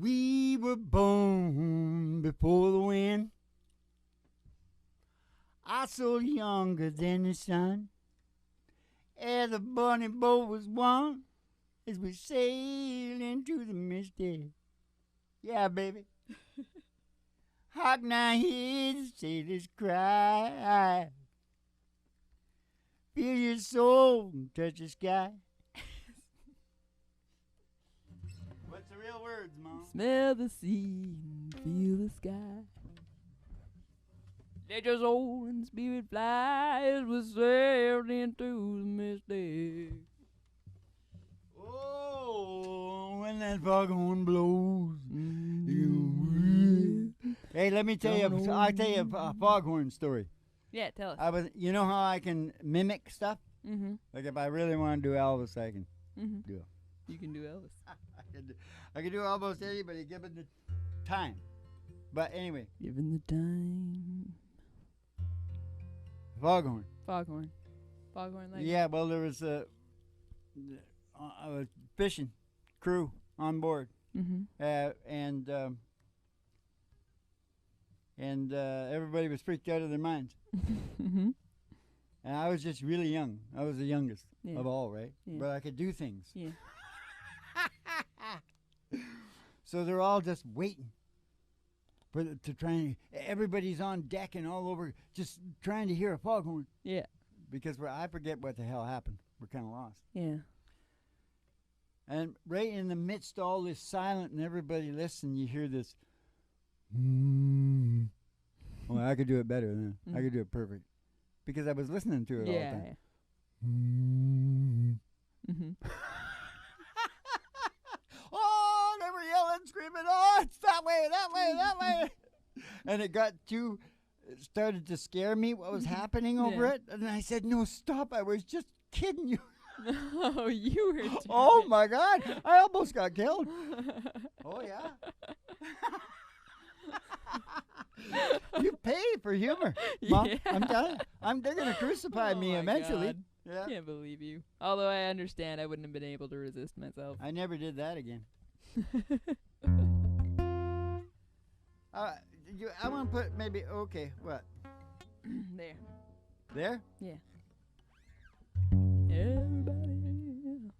We were born before the wind. I so younger than the sun. And the bunny boat was one as we sailed into the misty. Yeah, baby. Hark now, hear the sailors cry. Feel your soul touch the sky. What's the real words, Mom? Smell the sea and feel the sky. Let your soul and spirit fly as we sailed into the misty. Oh, when that foghorn blows. Hey, let me tell you. I'll tell you a foghorn story. Yeah, tell us. You know how I can mimic stuff? Mm-hmm. Like if I really want to do Elvis, I can do it. You can do Elvis. I can do almost anybody given the time. But anyway. Given the time. Foghorn. Foghorn. Foghorn like Yeah, well, there was a fishing crew on board. Mm-hmm. And everybody was freaked out of their minds. Mm-hmm. And I was just really young. I was the youngest Yeah. of all, right? Yeah. But I could do things. Yeah. So they're all just waiting to try and everybody's on deck and all over just trying to hear a foghorn. Yeah. Because I forget what the hell happened. We're kind of lost. Yeah. And right in the midst of all this silent and everybody listen, you hear this. Well, I could do it better than that. I could do it perfect. Because I was listening to it all the time. Mm-hmm. Oh, they were yelling, screaming, oh, it's that way, that way, that way. And it started to scare me what was happening over it. And I said, no, stop. I was just kidding you. Oh, you were. Oh, my God. I almost got killed. Oh, yeah. You pay for humor, Mom. Yeah. I'm telling you. They're going to crucify me eventually. God. Yeah. Can't believe you. Although I understand I wouldn't have been able to resist myself. I never did that again. I want to put maybe, okay, what? There. There? Yeah. Everybody.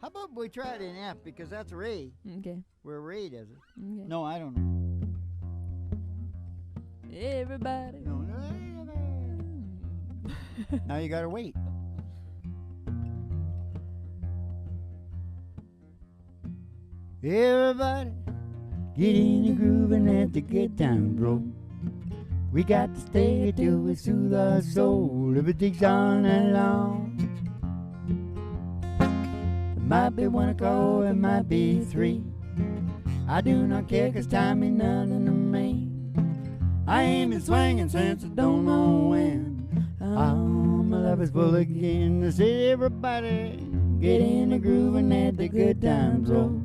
How about we try it in F because that's Ray. Okay. Where Ray does it. Okay. No, I don't know. Everybody. No. Now you gotta wait. Everybody, get in the groove and let the good times roll. We got to stay till we soothe our soul. If it takes all night long, it might be 1 o'clock, it might be 3. I do not care 'cause time ain't nothing to me. I ain't been swinging since I don't know when. My love is full again. I say everybody, get in the groove and let the good times roll.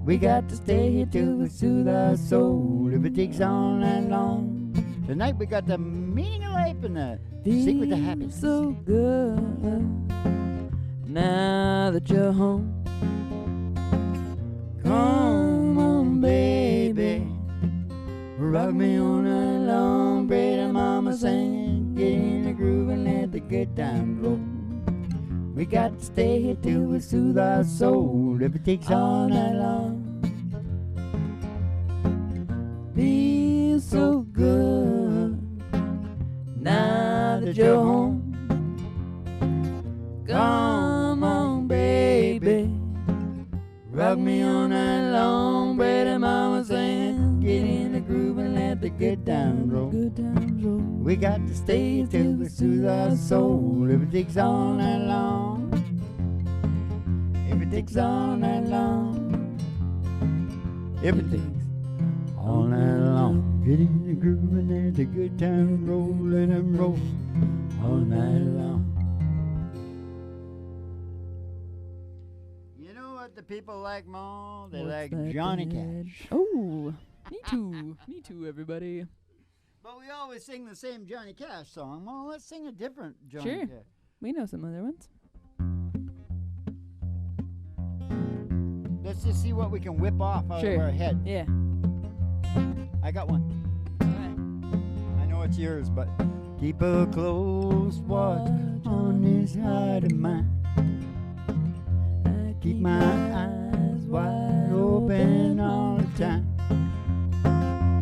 We got to stay here till we soothe our soul. If it takes all night long. Tonight we got the meaning of life and the secret to happiness. So good now that you're home. Come on, baby, rock me all night long. Brady mama singing, get in the groove and let the good times roll. We got to stay here till we soothe our soul. If it takes all night long. Feels so good now that you're home. Come on, baby, rock me all night long. Brady mama saying, get in the groove and let the good times roll. Good times roll. We got to stay till we soothe our soul. If it takes all night long. If it takes all night long. If it takes all night long. Get in the groove and let the good times roll. Let them roll all night long. You know what the people like, Ma? They What's like that, Johnny Dad? Cash. Oh, me too. Me too, everybody. But we always sing the same Johnny Cash song. Well, let's sing a different Johnny Sure. Cash. We know some other ones. let's just see what we can whip off out Sure. of our head. Yeah. I got one. Alright. I know it's yours, but keep a close watch on this heart of mine. I keep my eyes wide open all the time.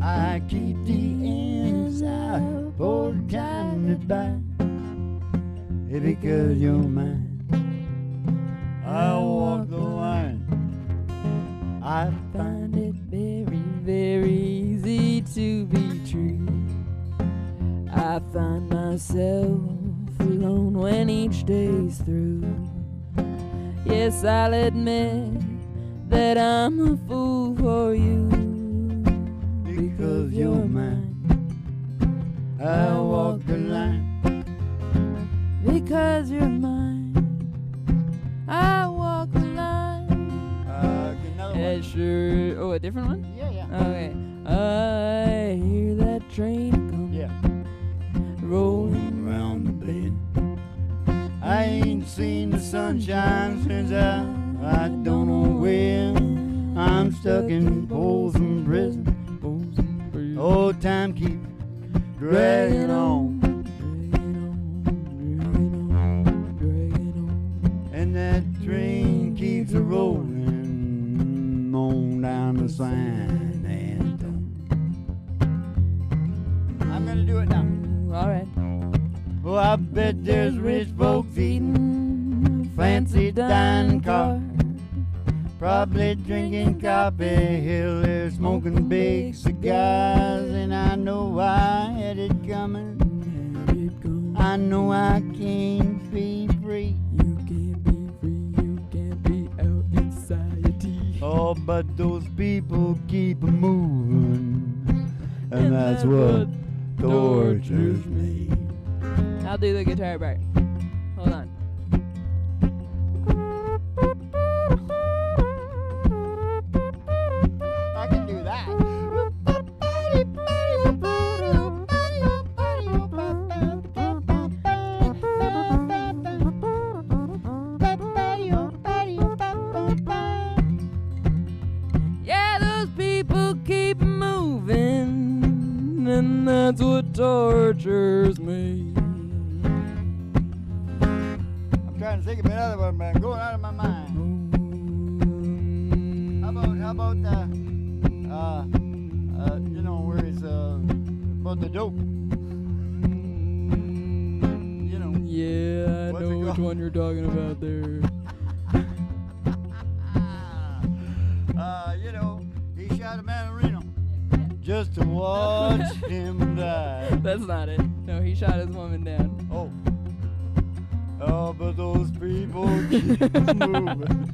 I keep the inside for the time to buy. Because you're mine, I'll walk the line. I Find it very, very easy to be true. I find myself alone when each day's through. Yes, I'll admit that I'm a fool for you. because you're mine. I'll walk the line. Because you're mine, I walk the line. Another Yeah, one. sure. Oh, a different one? Yeah, yeah. Okay. I hear that train come Yeah. rolling Round the bend. I ain't seen the sunshine since I don't know when. I'm stuck in Folsom prison. Oh, time keeps dragging on. And that train keeps a rolling on down the San Antone. I'm gonna do it now. All right. Oh, I bet there's rich folks eating fancy dining cars, probably drinking coffee hill. They're smoking big cigars, and I know I had it coming. I know I can't be free. You can't be free, you can't be out in society. Oh, but those people keep moving, and that's what tortures me. I'll do the guitar part. Hold on. I can do that. Yeah, those people keep moving, and that's what tortures me. I'm trying to think of another one, but I'm going out of my mind. How about you know, where he's about the dope. You know. Yeah, I What's know it which called? one you're talking about there. You know, he shot a man in Reno just to watch him die. That's not it. No, he shot his woman down. Oh. Oh, but those people keep moving.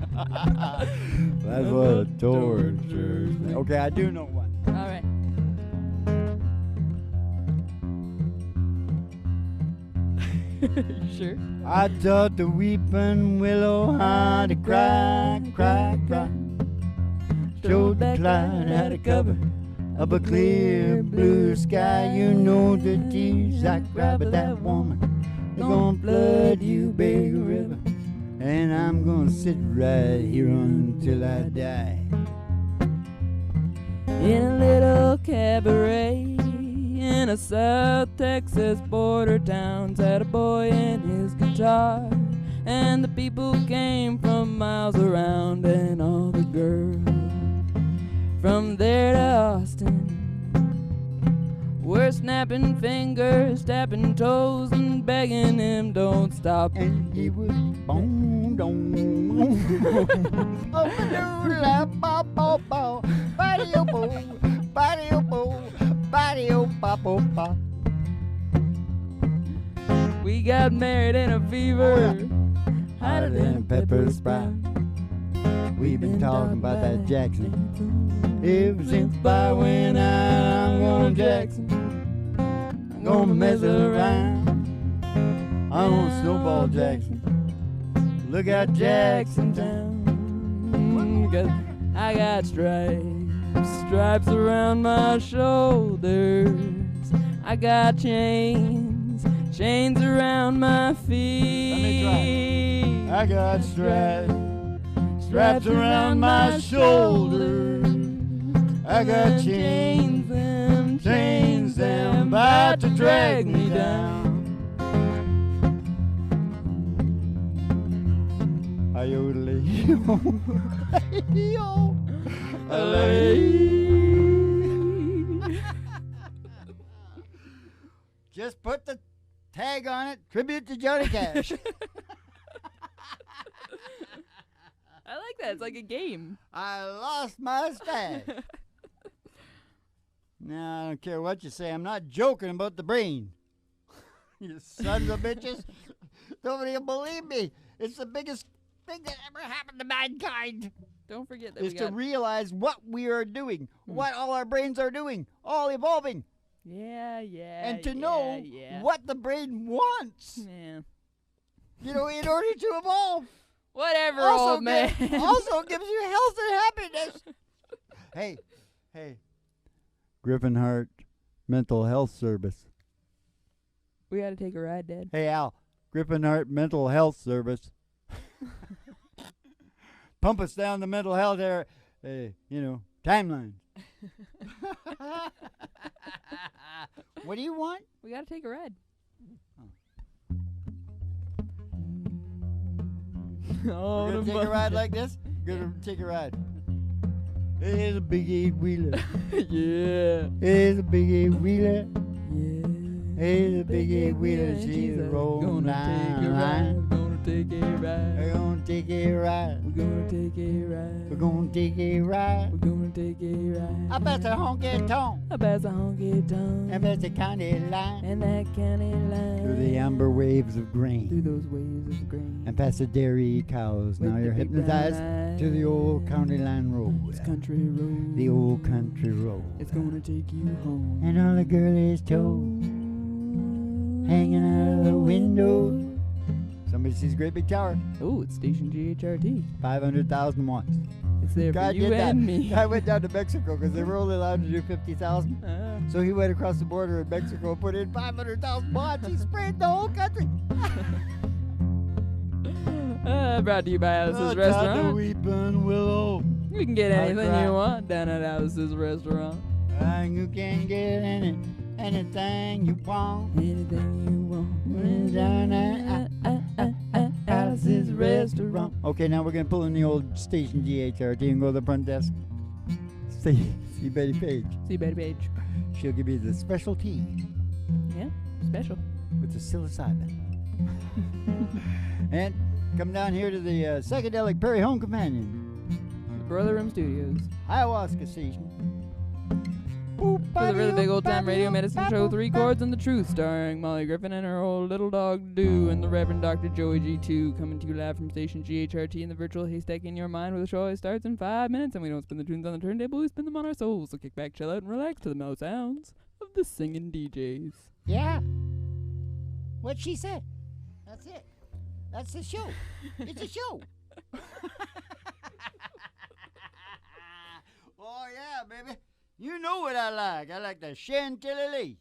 That's what tortures me. Okay, I do know one. All right. You sure? I taught the weeping willow how to cry, cry, cry. Showed the cloud how to cover up a clear blue sky. You know the tears I cry, but that woman, they're gonna flood you, big river. And I'm gonna sit right here until I die. In a little cabaret in a South Texas border town, sat a boy and his guitar, and the people came from miles around, and all the girls from there to Austin were snapping fingers, tapping toes, and begging him don't stop. And he was boom, dong, We got married in a fever, hotter than a pepper sprout. We've been talking about that Jackson ever since I went out. I'm going to Jackson. I'm gonna mess around. I'm gonna snowball Jackson. Look out Jackson Town. 'Cause I got stripes around my shoulders. I got chains around my feet. Let me try. I got stripes straps around my shoulder. I got chains, them about to drag me down. Just put the tag on it. Tribute to Johnny Cash. I like that. It's like a game. I lost my stash. Now, I don't care what you say. I'm not joking about the brain. You sons of bitches. Nobody will believe me. It's the biggest thing that ever happened to mankind. Don't forget that is to realize what we are doing, what all our brains are doing, all evolving. Yeah. And to know what the brain wants. Yeah. You know, in order to evolve. Whatever, old man. Also gives you health and happiness. Hey. Griffin Hart Mental Health Service. We got to take a ride, Dad. Hey, Al. Griffin Hart Mental Health Service. Pump us down the mental health timeline. What do you want? We got to take a ride. We're going to take a ride like this? We're going to take a ride. Here's a big 8-wheeler. Yeah. Here's a big 8-wheeler. Yeah. Here's a big 8-wheeler. She's rolling down the line. Take a ride. We're gonna take a ride. We're gonna take a ride. We're gonna take a ride. We're gonna take a ride. I bet the honky tonk. I bet the honky tonk. And that's the county line. And that county line. Through the amber waves of grain. Through those waves of grain. And past the dairy cows. With now you're big hypnotized to the old county line road. It's country road. The old country road. It's gonna take you home. And all the girlies toes hanging out of the window. Somebody sees a great big tower. Oh, it's station GHRT. 500,000 watts. It's there God for you did that. and me. I went down to Mexico because they were only allowed to do 50,000. So he went across the border in Mexico and put in 500,000 watts. He sprayed the whole country. Brought to you by Alice's Restaurant. Down the Weeping Willow. You can get anything you want down at Alice's Restaurant. And you can get anything you want. Anything you want. Down at Alice's Restaurant. Okay, now we're going to pull in the old station GHRT and go to the front desk. See Betty Page. See Betty Page. She'll give you the special tea. Yeah, special. With the psilocybin. And come down here to the Psychedelic Prairie Home Companion. Brother Room Studios. Ayahuasca station. For the really big old time radio medicine show 3 Chords and the Truth, starring Molly Griffin and her old little dog Doo, and the Reverend Dr. Joey G2, coming to you live from station GHRT in the virtual haystack in your mind, where the show always starts in 5 minutes, and we don't spin the tunes on the turntable, we spin them on our souls. So kick back, chill out, and relax to the mellow sounds of the singing DJs. Yeah. What she said. That's it. That's the show. It's a show. Oh, yeah, baby. You know what I like. I like the Chantilly.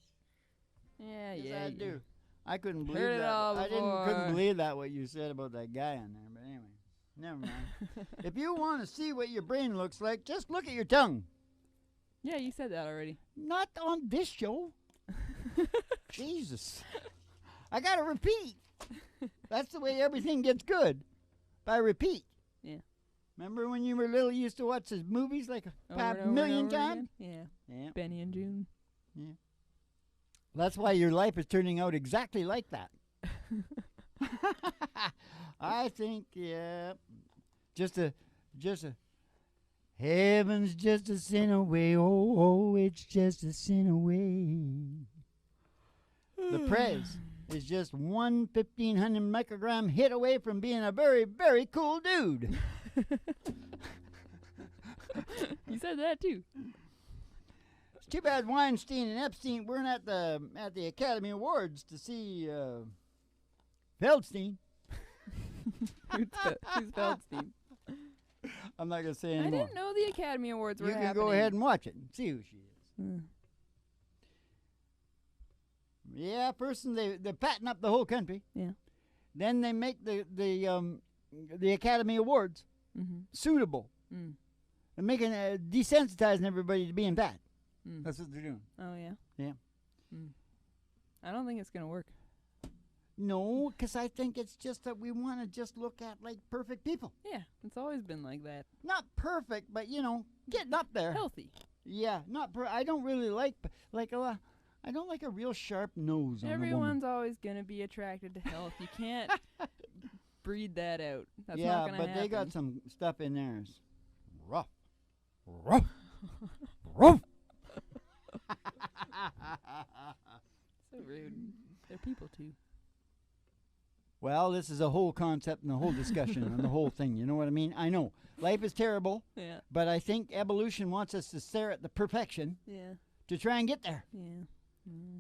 Yeah, yes, I do. I couldn't believe Heard that. it all Couldn't believe that what you said about that guy on there. But anyway, never mind. If you want to see what your brain looks like, just look at your tongue. Yeah, you said that already. Not on this show. Jesus. I got to repeat. That's the way everything gets good. By repeat. Yeah. Remember when you were little, you used to watch his movies like a million times? Yeah. Yeah. Benny and June. Yeah. That's why your life is turning out exactly like that. I think, yeah. Just a heaven's just a sin away. Oh, it's just a sin away. The Prez is just 1,500 microgram hit away from being a very, very cool dude. You said that too. It's too bad Weinstein and Epstein weren't at the Academy Awards to see Feldstein. Who's Feldstein? I'm not gonna say anymore. I didn't know the Academy Awards were happening. You can go ahead and watch it and see who she is. Yeah, first they're patting up the whole country. Yeah. Then they make the Academy Awards. suitable, and making desensitizing everybody to being fat. That's what they're doing. Oh, yeah? Yeah. I don't think it's going to work. No, because I think it's just that we want to just look at like perfect people. Yeah, it's always been like that. Not perfect, but getting up there. Healthy. Yeah, not. I don't really like I don't like a real sharp nose on a woman. Everyone's always going to be attracted to health. You can't breed that out. That's not Yeah, going to happen. but they got some stuff in there. It's rough. Rough. So rude. They're people, too. Well, this is a whole concept and a whole discussion on the whole thing. You know what I mean? I know. Life is terrible. Yeah. But I think evolution wants us to stare at the perfection. Yeah. To try and get there. Yeah.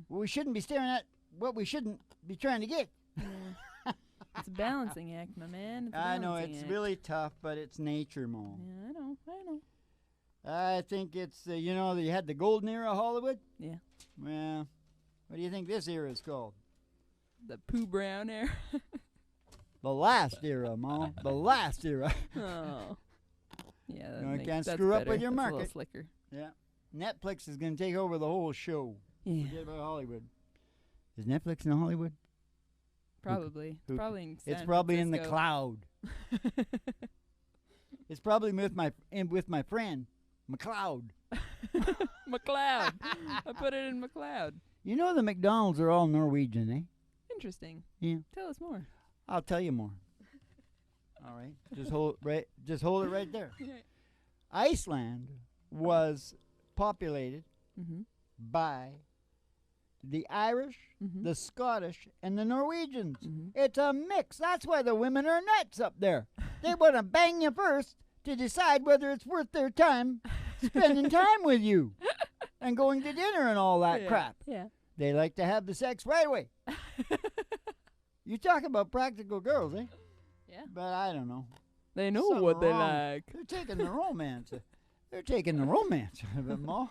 Well, we shouldn't be staring at what we shouldn't be trying to get. Yeah. It's a balancing act, my man. It's a I know, balancing it's act. really tough, but it's nature, Mo. Yeah, I know. I think it's, you had the golden era of Hollywood? Yeah. Well, what do you think this era is called? The Pooh Brown era. The last era, Mo. The last era. Oh. Yeah, You can't screw up with your That's market. a little slicker. Yeah. Netflix is going to take over the whole show. Yeah. Forget about Hollywood. Is Netflix in Hollywood? Probably. Who- Probably in It's San probably in the Francisco. cloud. It's probably with my friend, McLeod. McLeod. I put it in McLeod. You know the McDonald's are all Norwegian, eh? Interesting. Yeah. Tell us more. I'll tell you more. All right. Just hold it right there. Iceland was populated by the Irish, the Scottish, and the Norwegians. It's a mix. That's why the women are nuts up there. They want to bang you first to decide whether it's worth their time spending time with you and going to dinner and all that crap. Yeah. They like to have the sex right away. You talk about practical girls, eh? Yeah. But I don't know. They know Something what they wrong. like. They're taking the romance. They're taking the romance out of it, Ma.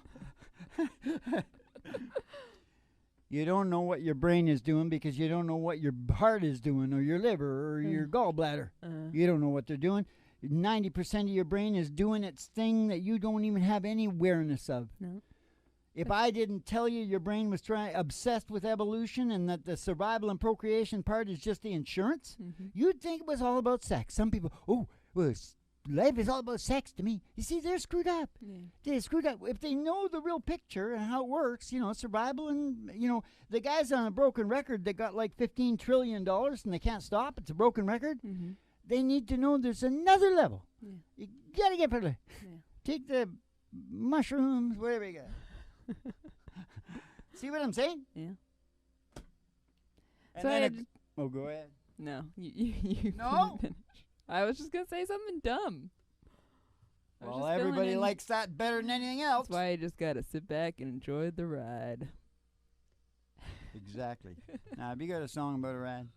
You don't know what your brain is doing because you don't know what your heart is doing or your liver or your gallbladder. You don't know what they're doing. 90% of your brain is doing its thing that you don't even have any awareness of. No. If I didn't tell you your brain was obsessed with evolution and that the survival and procreation part is just the insurance, you'd think it was all about sex. Some people, life is all about sex to me. You see, they're screwed up. Yeah. They're screwed up. If they know the real picture and how it works, survival and, the guys on a broken record that got like $15 trillion and they can't stop, it's a broken record, they need to know there's another level. Yeah. You got to get further. Yeah. Take the mushrooms, whatever you got. See what I'm saying? Yeah. And So then go ahead. No. You No? finish. I was just going to say something dumb. I was Well, just filling everybody in. likes that better than anything else. That's why you just got to sit back and enjoy the ride. Exactly. Now, have you got a song about a ride?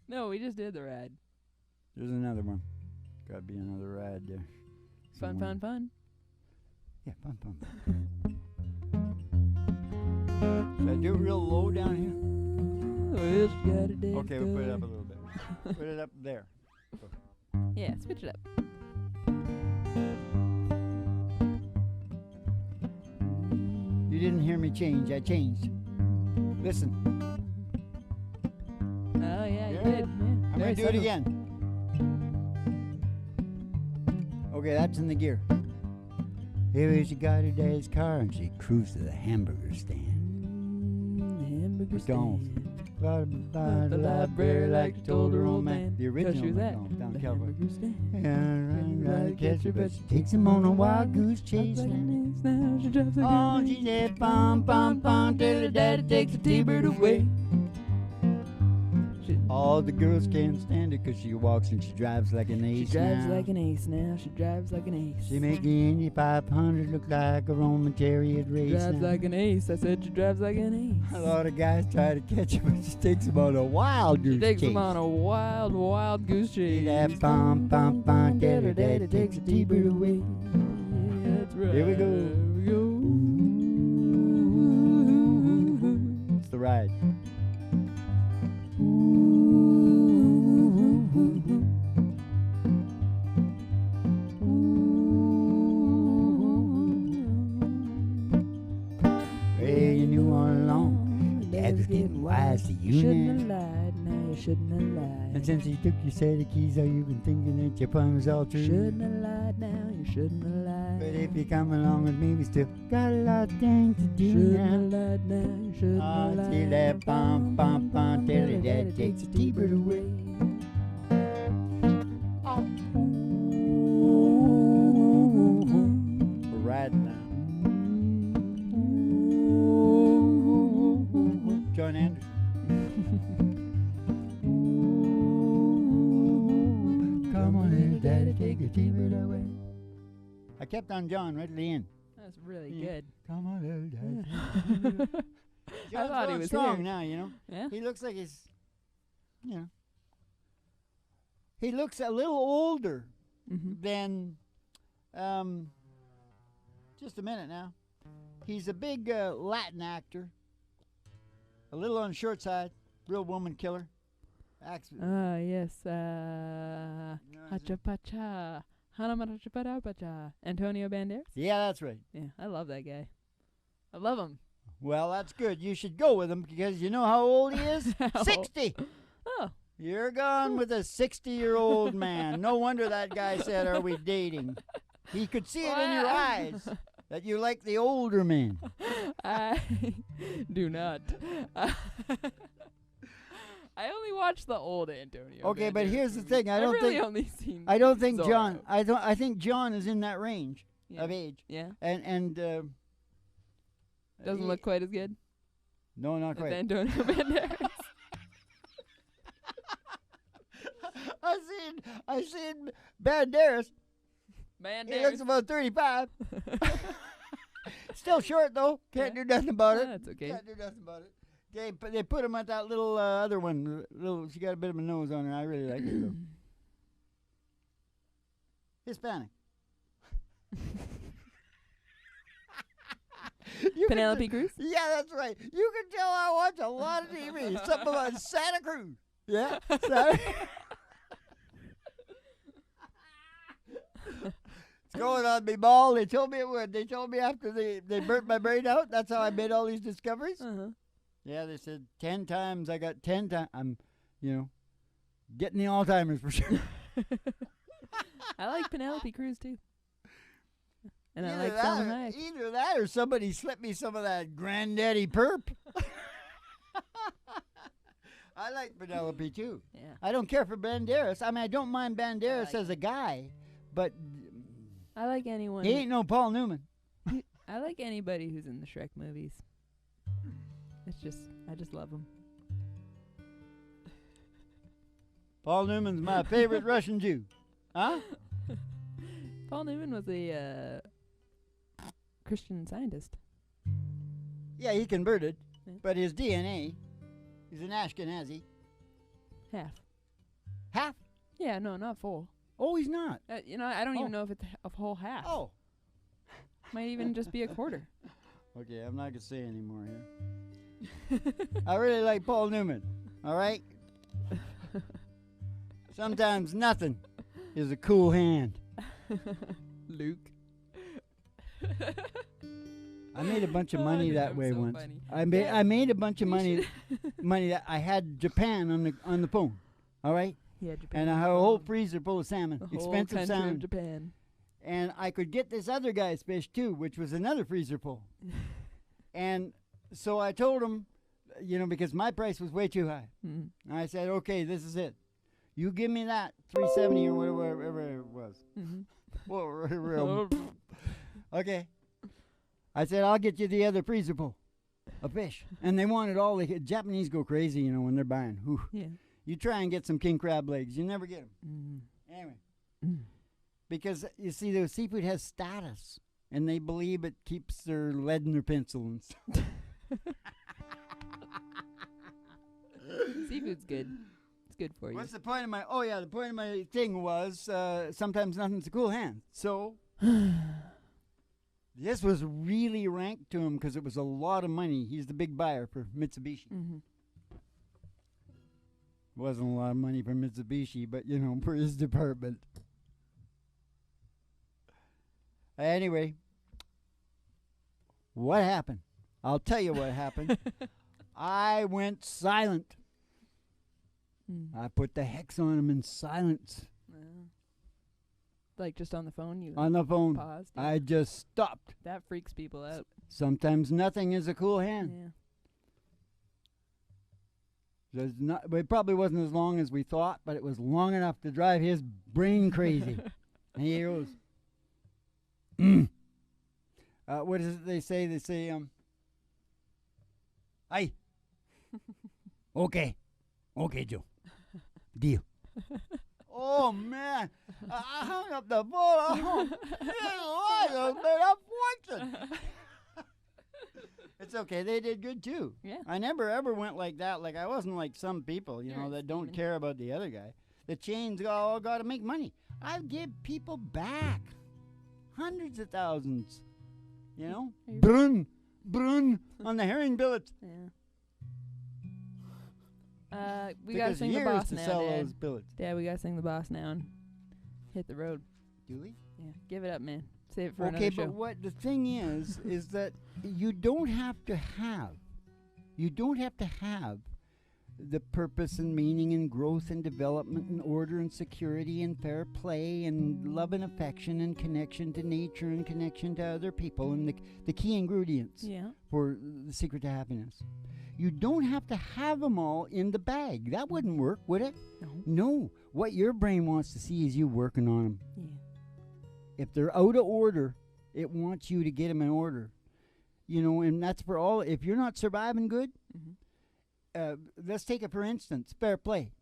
No, we just did the ride. There's another one. Got to be another ride there. Fun, fun, fun. Yeah, fun. Should I do it real low down here? Okay, we'll put it up a little bit. Put it up there. Yeah, switch it up. You didn't hear me change. I changed. Listen. Oh, yeah, you Yeah. did. Yeah. I'm Very going to do it subtle. again. Okay, that's in the gear. Here she got her dad's car and she cruised to the hamburger stand. Hamburger McDonald's. stand. By the library like she told her old man. The original she was at McDonald's down in the California. hamburger stand. Yeah, right, catch her, but she takes him on a wild goose chase. Drives like an ace now, she drives like Oh, an she ace. said, bum, bum, bum, till her daddy takes the T-bird away. All the girls can't stand it 'cause she walks and she drives like an She ace drives now. like an ace now, she drives like an ace. She make the Indy 500 look like a Roman chariot race Drives now. like an ace, I said she drives like an ace. A lot of guys try to catch her, but she takes them on a wild goose She takes chase. him on a wild, wild goose chase. That bum, bum, bum, till her daddy takes the T-bird away. Yeah, that's right. Here we go. Here we go. It's the ride. knew all along. Dad was getting wise to you Shouldn't now. have lied, now you shouldn't have lied. And since he took your set of keys, oh, you've been thinking that your plan was all true. Shouldn't have lied, now you shouldn't have lied. But if you come along with me, we still got a lot of things to do Shouldn't now. have lied, now you shouldn't have lied. Till that bum bum bum, till the dad takes the T-bird away. We're riding now. John Anderson. Come on, little daddy, take your T-bird away. I kept on John right at the end. That's really Yeah. good. Come on, little daddy. I John's thought he going was strong here. now, you know. Yeah. He looks like he's, you know. He looks a little older Mm-hmm. than, just a minute now. He's a big Latin actor. A little on the short side. Real woman killer. Acts. Yes. you know, Hachapacha. Hanamarachapacha. Antonio Banderas? yeah, that's right. Yeah, I love that guy. I love him. Well, that's good. You should go with him because you know how old he is? How? 60. Oh. You're gone with a 60-year-old man. No wonder that guy said, "Are we dating?" He could see it in your eyes that you like the older men. I do not. I only watch the old Antonio. Okay, but Banderas here's the movies. thing. I I've don't really think only seen I don't think Zorro. John. I think John is in that range Yeah. of age, Yeah. and Doesn't he- look quite as good No, not as quite. Antonio Banderas. I seen Banderas. He looks Banderas. about 35. Still short though. Can't do nothing about it. That's okay. Can't do nothing about it. They put him at that little other one. She got a bit of a nose on her. I really like her though. Hispanic. You can Penelope t- Cruz? Yeah, that's right. You can tell I watch a lot of TV. Something about Santa Cruz. Yeah. It's going on me ball. They told me it would. They told me after they burnt my brain out. That's how I made all these discoveries. Uh-huh. Yeah, they said 10 times. I got 10 times. I'm, getting the Alzheimer's for sure. I like Penelope Cruz too. And I Either like that Selma or- Hayek. Either that or somebody slipped me some of that granddaddy perp. I like Penelope too. Yeah. I don't care for Banderas. I mean, I don't mind Banderas like as a guy, but I like anyone. he ain't no Paul Newman. I like anybody who's in the Shrek movies. I just love them. Paul Newman's my favorite Russian Jew. Huh? Paul Newman was a Christian Scientist. Yeah, he converted, Yeah. but his DNA, he's an Ashkenazi. Half. Half? Yeah, no, not full. Oh, he's not. I don't Oh. even know if it's a whole half. Oh. Might even just be a quarter. Okay, I'm not going to say anymore here. I really like Paul Newman, all right? Sometimes nothing is a cool hand. Luke. I made a bunch of money that way so once. funny. I made a bunch of We money that I had Japan on the phone, all right? Yeah, Japan. And I had a whole freezer full of salmon, the whole expensive country salmon. of Japan. And I could get this other guy's fish too, which was another freezer full. And so I told him, because my price was way too high. Mm. And I said, okay, this is it. You give me that $370 or whatever it was. Mm-hmm. Whatever. Okay. I said, I'll get you the other freezer full of fish. And they wanted all the Japanese go crazy, when they're buying. Whew. Yeah. You try and get some king crab legs, you never get them. Mm. Anyway. Mm. Because, you see, the seafood has status, and they believe it keeps their lead in their pencil and stuff. Seafood's good. It's good for you. What's the point of my... Oh, yeah, the point of my thing was sometimes nothing's a cool hand. So, this was really ranked to him because it was a lot of money. He's the big buyer for Mitsubishi. Mm-hmm. Wasn't a lot of money for Mitsubishi, but, for his department. Anyway, what happened? I'll tell you what happened. I went silent. I put the hex on him in silence. Like just on the phone? You On the phone. paused? I just stopped. That freaks people out. Sometimes nothing is a cool hand. Yeah. It probably wasn't as long as we thought, but it was long enough to drive his brain crazy. And he goes, what is it they say? They say, aye. Okay, Joe. Deal. Oh, man. I hung up the phone. Oh, I made a fortune. It's okay. They did good, too. Yeah. I never, ever went like that. Like, I wasn't like some people, you You're know, that don't Steven. care about the other guy. The chains all got to make money. I give people back hundreds of thousands, you know. Brun on the herring billets. Yeah. We gotta Took us sing the years boss to now, sell Dad. those billets. Dad, we gotta sing the boss now and hit the road. Do we? Yeah, give it up, man. Save it for Okay, another but show. what the thing is that you don't have to have the purpose and meaning and growth and development and order and security and fair play and love and affection and connection to nature and connection to other people and the key ingredients Yeah. for the secret to happiness. You don't have to have them all in the bag. That wouldn't work, would it? No. No. What your brain wants to see is you working on them. Yeah. If they're out of order, it wants you to get them in order. You know, and that's for all. If you're not surviving good, let's take it for instance, fair play.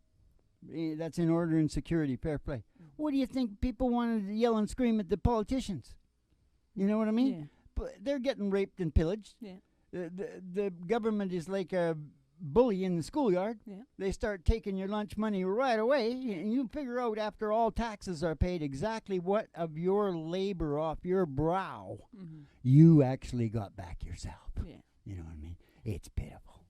That's in order and security, fair play. What do you think people wanted to yell and scream at the politicians? You know what I mean? Yeah. But they're getting raped and pillaged. Yeah. The government is like a bully in the schoolyard. Yeah. They start taking your lunch money right away, and you figure out after all taxes are paid exactly what of your labor off your brow you actually got back yourself. Yeah. You know what I mean? It's pitiful.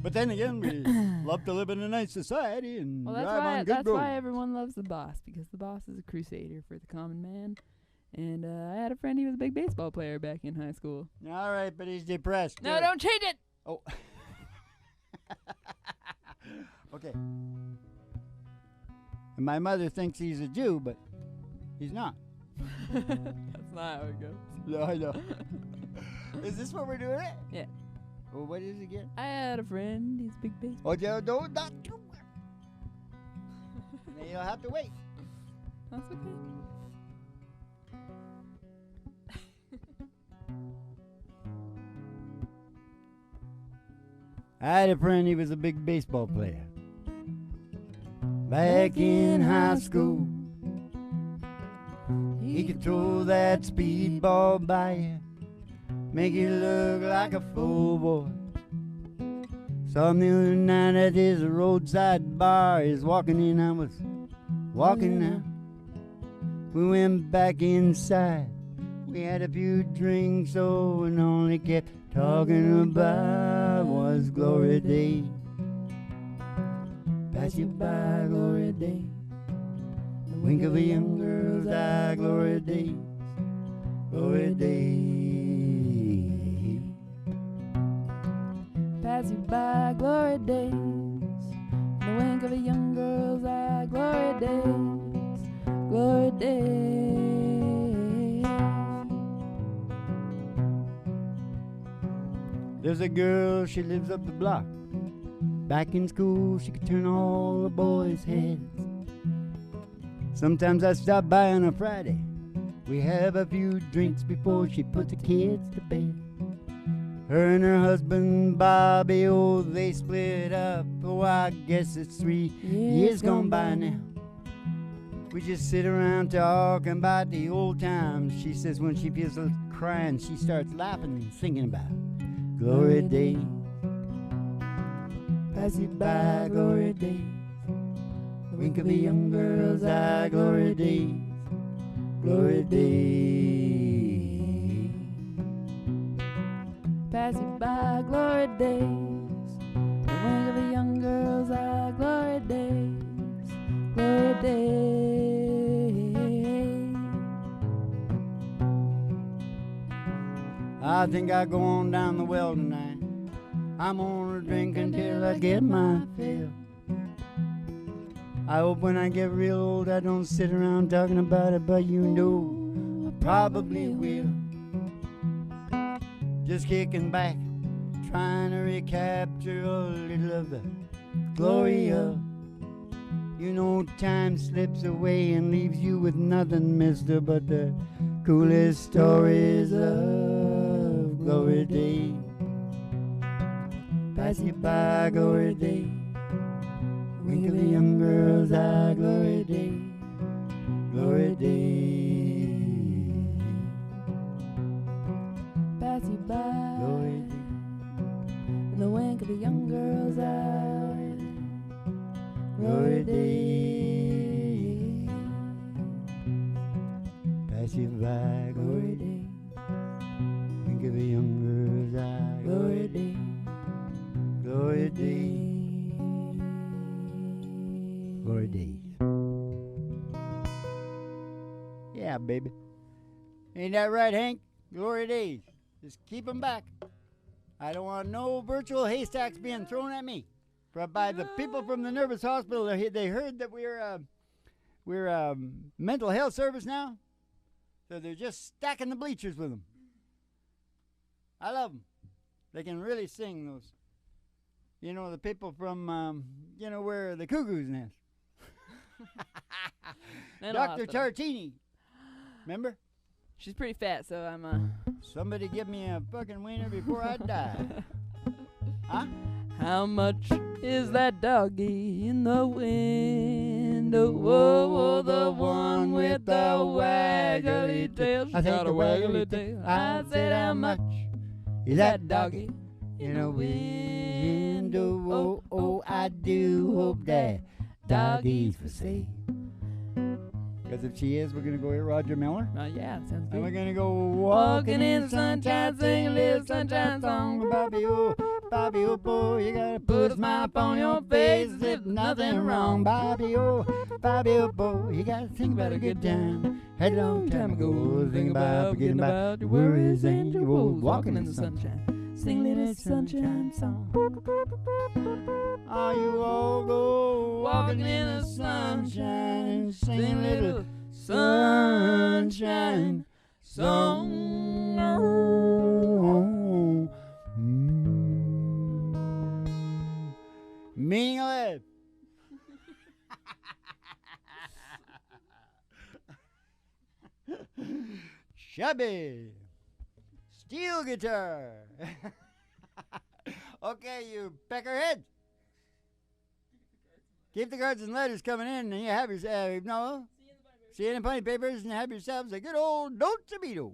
But then again, we love to live in a nice society and Well, drive on good that's roads. why everyone loves the boss, because the boss is a crusader for the common man. And I had a friend, he was a big baseball player back in high school. All right, but he's depressed. No, Good. don't change it! Oh. Okay. And my mother thinks he's a Jew, but he's not. That's not how it goes. No, I know. Is this what we're doing it? Yeah. Well, what is it again? I had a friend, he's a big baseball. Oh, no, not too much. Then you'll have to wait. That's okay. I had a friend, he was a big baseball player. Back in high school, he could throw that speedball by you, make you look like a fool boy. Saw him the other night at his roadside bar. He's walking in, I was walking out. We went back inside. We had a few drinks, oh, and only kept talking about was glory days. Pass you by, glory days. The wink of a young girl's eye, glory days. Glory days. Pass you by, glory days. The wink of a young girl's eye, glory days. Glory days. There's a girl, she lives up the block. Back in school, she could turn all the boys' heads. Sometimes I stop by on a Friday. We have a few drinks before she puts the kids to bed. Her and her husband, Bobby, oh, they split up. Oh, I guess it's 3 years gone by now. We just sit around talking about the old times. She says when she feels like crying, she starts laughing and singing about glory days. Pass you by, glory days. The wink of a young girl's eye, glory days. Glory days. Pass you by, glory days. The wink of a young girl's eye, glory days. Glory days. I think I go on down the well tonight. I'm gonna drink until I get my fill. I hope when I get real old I don't sit around talking about it, but you know I probably will. Just kicking back, trying to recapture a little of the glory of. You know time slips away and leaves you with nothing, mister, but the coolest stories of glory days. Pass you by, glory days. Wink of the young girl's eye, glory days. Glory days. Pass you by, Glory days. in the wink of a young girl's eye. Glory days. Pass you by, glory days. Wink of a young girl's eye, glory days. Glory days. Glory days. Yeah, baby. Ain't that right, Hank? Glory days. Just keep 'em back. I don't want no virtual haystacks being thrown at me by the people from the nervous hospital. They heard that we're mental health service now, so they're just stacking the bleachers with them. I love them. They can really sing, those. You know, the people from, where the cuckoo's nest. Dr. Tartini. Remember? She's pretty fat, so I'm Somebody give me a fucking wiener before I die. Huh? How much is that doggy in the window? Whoa, the one with the waggly tail. She's got a waggly tail. I said, how much is that doggy in the window? Oh, I do hope that doggy's for sale. Because if she is, we're going to go hear Roger Miller. Yeah, sounds good. And we're going to go walking in the sunshine, sing a little sunshine song. Bobby, oh, boy, you got to put a smile upon your face as if nothing wrong. Bobby, oh, boy, you got to think about a good time. Had a long time ago, think about forgetting about your worries and your woes. Walking in the sunshine, sing a little sunshine song. Oh, you all go walking in the sunshine and sing a little sunshine song. Meaningless. Chubby. Steel guitar. Okay, you peckerheads. Keep the cards and letters coming in, and you have yourself, see you in the funny papers, and have yourselves a good old Dolce Vito.